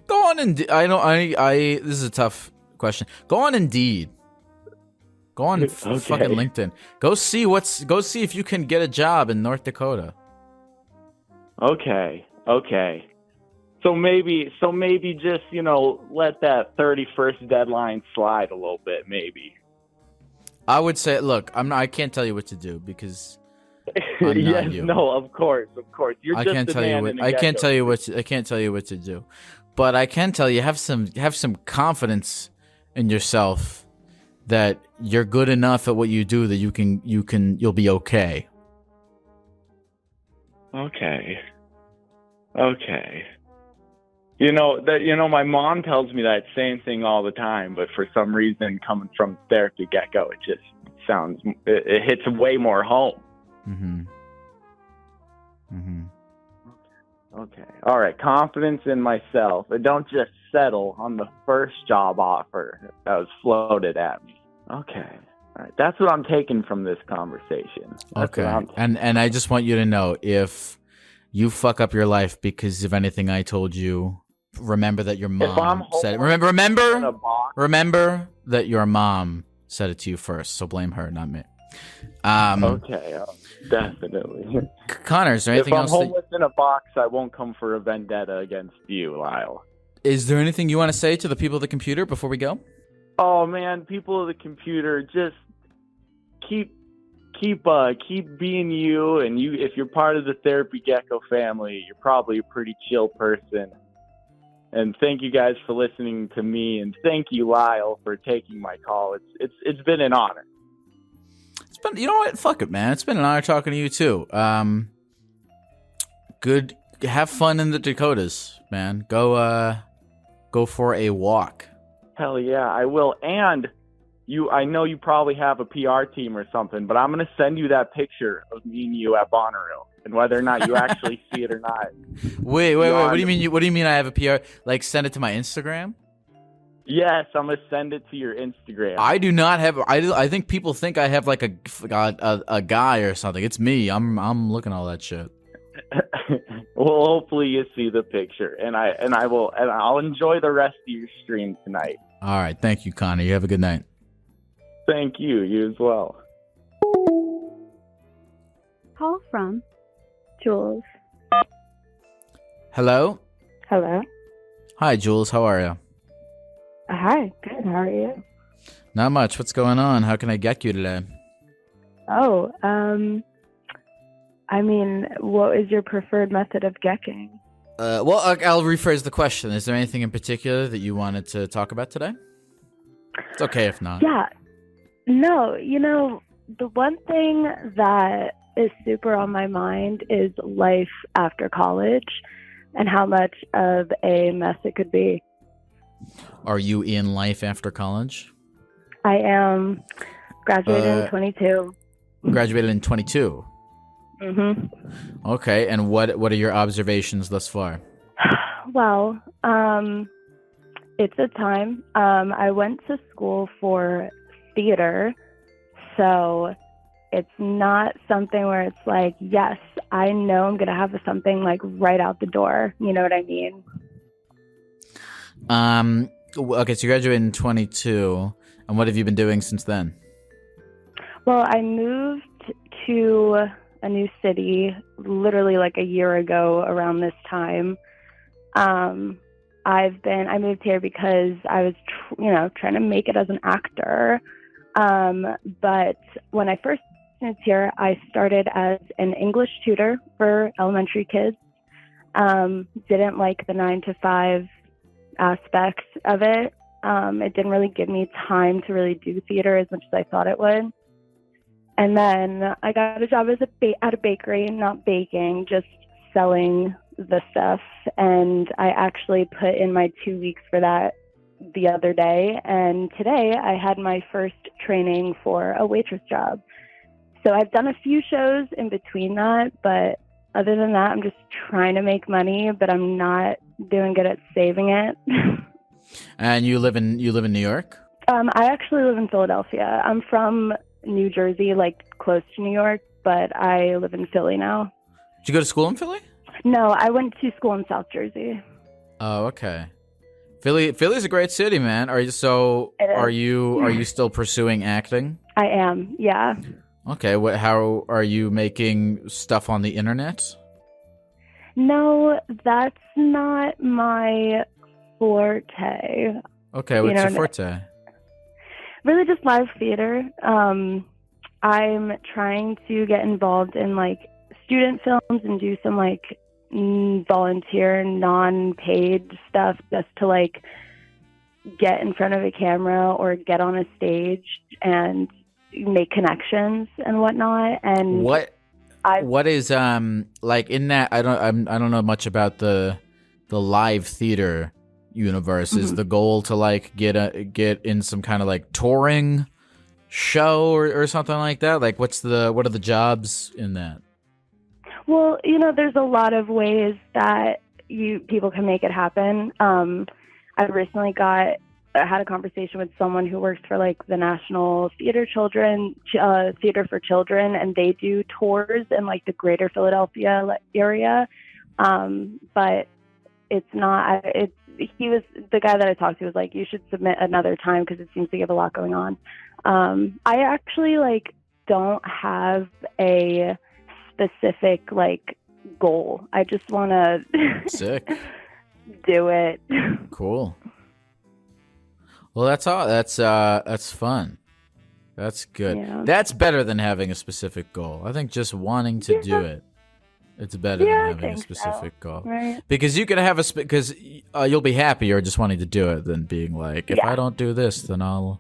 Go on and this is a tough question. Go on Indeed. Go on fucking LinkedIn. Go see if you can get a job in North Dakota. Okay. So maybe just, let that 31st deadline slide a little bit, maybe. I would say, look, I can't tell you what to do because I'm yes, not you. No, of course. You're just can't a tell man you what, in a I gecko. can't tell you what to do. But I can tell you have some confidence in yourself that you're good enough at what you do that you'll be okay. Okay. My mom tells me that same thing all the time, but for some reason, coming from Therapy Gecko, it just sounds, it hits way more home. Okay. All right. Confidence in myself. I don't just settle on the first job offer that was floated at me. Okay. All right. That's what I'm taking from this conversation. Okay. And I just want you to know, if you fuck up your life because of anything I told you, remember that your mom said it. Remember that your mom said it to you first. So blame her, not me. Okay, definitely. Connor, is there anything else? If I'm homeless in a box, I won't come for a vendetta against you, Lyle. Is there anything you want to say to the people of the computer before we go? Oh man, people of the computer, just keep being you, and if you're part of the Therapy Gecko family, you're probably a pretty chill person. And thank you guys for listening to me, and thank you, Lyle, for taking my call. It's been an honor. You know what? Fuck it, man. It's been an honor talking to you too. Good. Have fun in the Dakotas, man. Go for a walk. Hell yeah, I will. And I know you probably have a PR team or something, but I'm gonna send you that picture of me and you at Bonnaroo, and whether or not you actually see it or not. Wait. What do you mean? What do you mean? I have a PR? Send it to my Instagram? Yes, I'm gonna send it to your Instagram. I do not have. I think people think I have a guy or something. It's me. I'm looking at all that shit. Well, hopefully you see the picture, and I'll enjoy the rest of your stream tonight. All right, thank you, Connor. You have a good night. Thank you. You as well. Call from Jules. Hello? Hello. Hi, Jules. How are you? Hi. Good. How are you? Not much. What's going on? How can I get you today? Oh, I mean, what is your preferred method of gecking? Well, I'll rephrase the question. Is there anything in particular that you wanted to talk about today? It's okay if not. Yeah. No, the one thing that is super on my mind is life after college and how much of a mess it could be. Are you in life after college? I am graduating in 22. Graduated in 22. Mm-hmm. Okay, and what are your observations thus far? Well, it's a time. I went to school for theater, so it's not something where it's like, yes, I know I'm going to have something like right out the door. You know what I mean? Okay, so you graduated in 22, and what have you been doing since then? Well, I moved to a new city literally like a year ago around this time. I moved here because I was, trying to make it as an actor. But when I first moved here, I started as an English tutor for elementary kids. Didn't like the 9 to 5 aspects of it. It didn't really give me time to really do theater as much as I thought it would. And then I got a job at a bakery, not baking, just selling the stuff. And I actually put in my 2 weeks for that the other day. And today I had my first training for a waitress job. So I've done a few shows in between that, but other than that, I'm just trying to make money, but I'm not doing good at saving it. And you live in New York? I actually live in Philadelphia. I'm from New Jersey, like close to New York, but I live in Philly now. Did you go to school in Philly? No, I went to school in South Jersey. Oh, okay. Philly's a great city, man. Are you still pursuing acting? I am, yeah. Okay, how are you making stuff on the internet? No, that's not my forte. Okay, what's your forte? Really just live theater. I'm trying to get involved in like student films and do some like volunteer, non-paid stuff just to like get in front of a camera or get on a stage and make connections and whatnot. And what is like in that? I don't know much about the live theater universe. Mm-hmm. Is the goal to like get in some kind of like touring show or something like that? Like what are the jobs in that? Well, there's a lot of ways that people can make it happen. I recently had a conversation with someone who works for like the National Theater for Children, and they do tours in like the greater Philadelphia area. But it's not. The guy that I talked to was like, you should submit another time because it seems to have a lot going on. I actually like don't have a specific like goal. I just want to sick do it. Cool. Well, that's all. That's fun. That's good. Yeah. That's better than having a specific goal. I think just wanting to do it. It's better than having a specific goal. Right. Because you can have because you'll be happier just wanting to do it than being like, if I don't do this, then I'm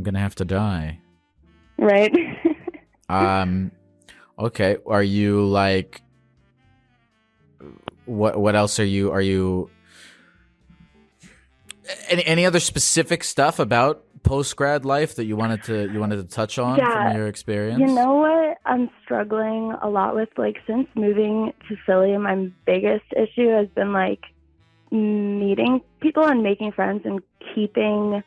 gonna have to die. Right. Okay. Are you like? What else are you? Any other specific stuff about post-grad life that you wanted to touch on from your experience? You know what I'm struggling a lot with, like since moving to Philly, my biggest issue has been like meeting people and making friends and keeping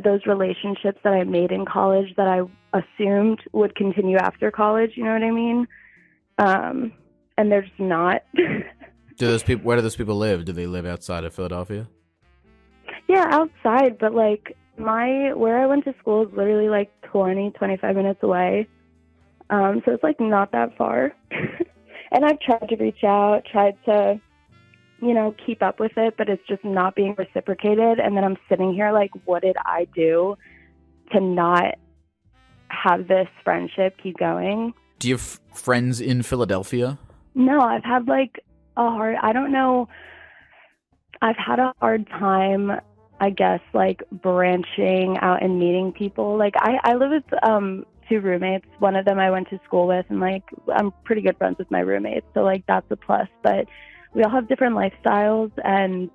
those relationships that I made in college that I assumed would continue after college. You know what I mean? And they're just not. Where do those people live? Do they live outside of Philadelphia? Yeah, outside, but like where I went to school is literally like 25 minutes away. So it's like not that far. And I've tried to reach out, tried to you know, keep up with it, but it's just not being reciprocated. And then I'm sitting here like, what did I do to not have this friendship keep going? Do you have friends in Philadelphia? No, I've had like I don't know. I've had a hard time, I guess, like branching out and meeting people. Like I live with two roommates. One of them I went to school with, and like I'm pretty good friends with my roommates, so like that's a plus. But we all have different lifestyles, and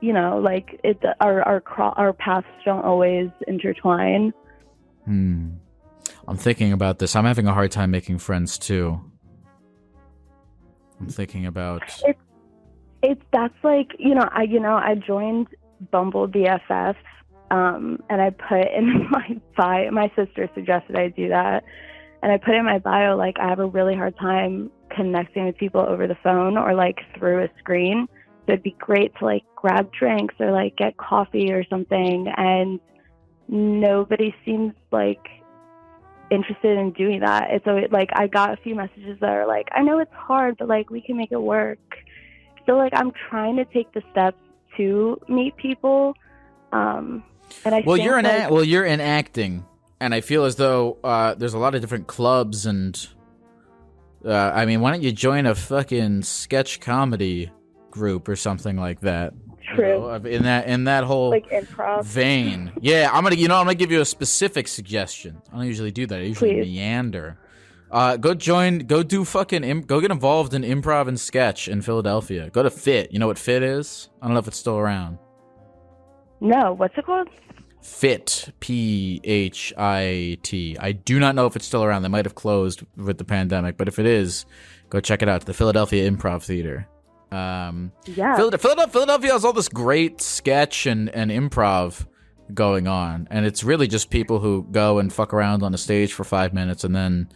you know, like our paths don't always intertwine. I'm thinking about this. I'm having a hard time making friends too. I'm thinking about that's like, I joined Bumble BFF, and I put in my bio. My sister suggested I do that, and I put in my bio like I have a really hard time connecting with people over the phone or like through a screen. So it'd be great to like grab drinks or like get coffee or something, and nobody seems like interested in doing that. And so I got a few messages that are like, I know it's hard, but like we can make it work. So like I'm trying to take the steps to meet people. And I well, think, you're in acting, and I feel as though there's a lot of different clubs, and I mean, why don't you join a fucking sketch comedy group or something like that? True. You know, in that whole like improv vein. Yeah, I'm gonna give you a specific suggestion. I don't usually do that. I usually Please. meander. Go get involved in improv and sketch in Philadelphia. Go to FIT. You know what FIT is? I don't know if it's still around. No, what's it called? FIT, PHIT. I do not know if it's still around. They might have closed with the pandemic, but if it is, go check it out. The Philadelphia Improv Theater. Yeah. Philadelphia has all this great sketch and improv going on, and it's really just people who go and fuck around on a stage for 5 minutes and then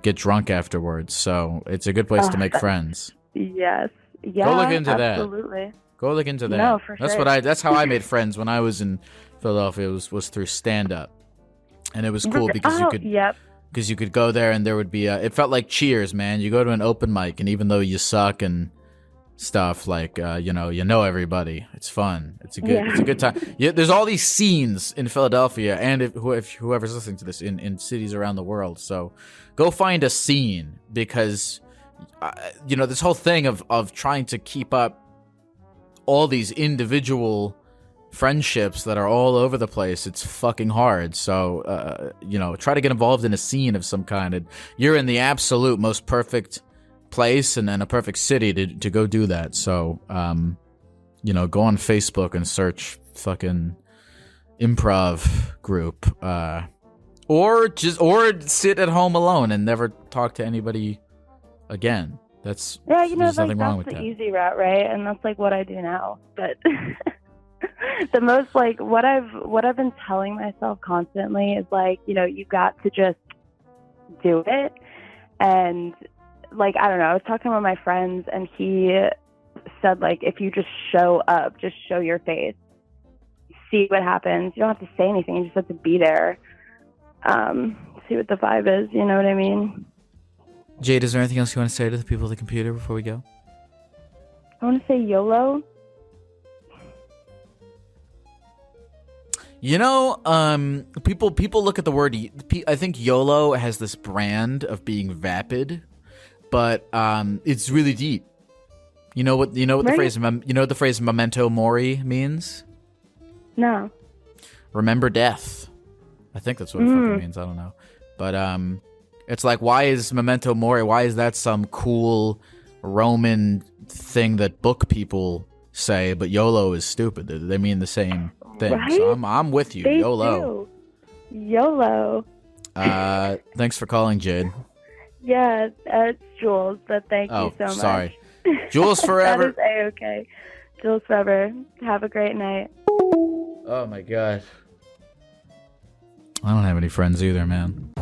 get drunk afterwards. So it's a good place to make friends. Yes. Yeah. Go look into absolutely. that. Go look into that. No, for sure. That's how I made friends when I was in Philadelphia. Was through stand up, and it was cool because you could. Yep. Because you could go there and there would be it felt like Cheers, man. You go to an open mic, and even though you suck and stuff, like you know everybody. It's fun. It's a good time. Yeah, there's all these scenes in Philadelphia, and if whoever's listening to this in cities around the world. So go find a scene, because this whole thing of trying to keep up all these individual friendships that are all over the place, it's fucking hard. So try to get involved in a scene of some kind, and you're in the absolute most perfect place and a perfect city to go do that. So go on Facebook and search fucking improv group, or sit at home alone and never talk to anybody again. There's nothing wrong with that. That's the easy route, right? And that's like what I do now. But the most like what I've been telling myself constantly is like, you got to just do it. And like, I don't know, I was talking to one of my friends, and he said like, if you just show up, just show your face, see what happens. You don't have to say anything, you just have to be there. See what the vibe is, you know what I mean? Jade, is there anything else you want to say to the people at the computer before we go? I want to say YOLO. People look at the word. I think YOLO has this brand of being vapid, but it's really deep. You know what the phrase memento mori means? No. Remember death. I think that's what it fucking means. I don't know, but it's like, why is memento mori? Why is that some cool Roman thing that book people say? But YOLO is stupid. They mean the same thing. Right? So I'm with you. They YOLO. Do. YOLO. Thanks for calling, Jade. Yeah, it's Jules, but thank you so much. Sorry. Jules forever. That is A-okay. Jules forever. Have a great night. Oh my god. I don't have any friends either, man.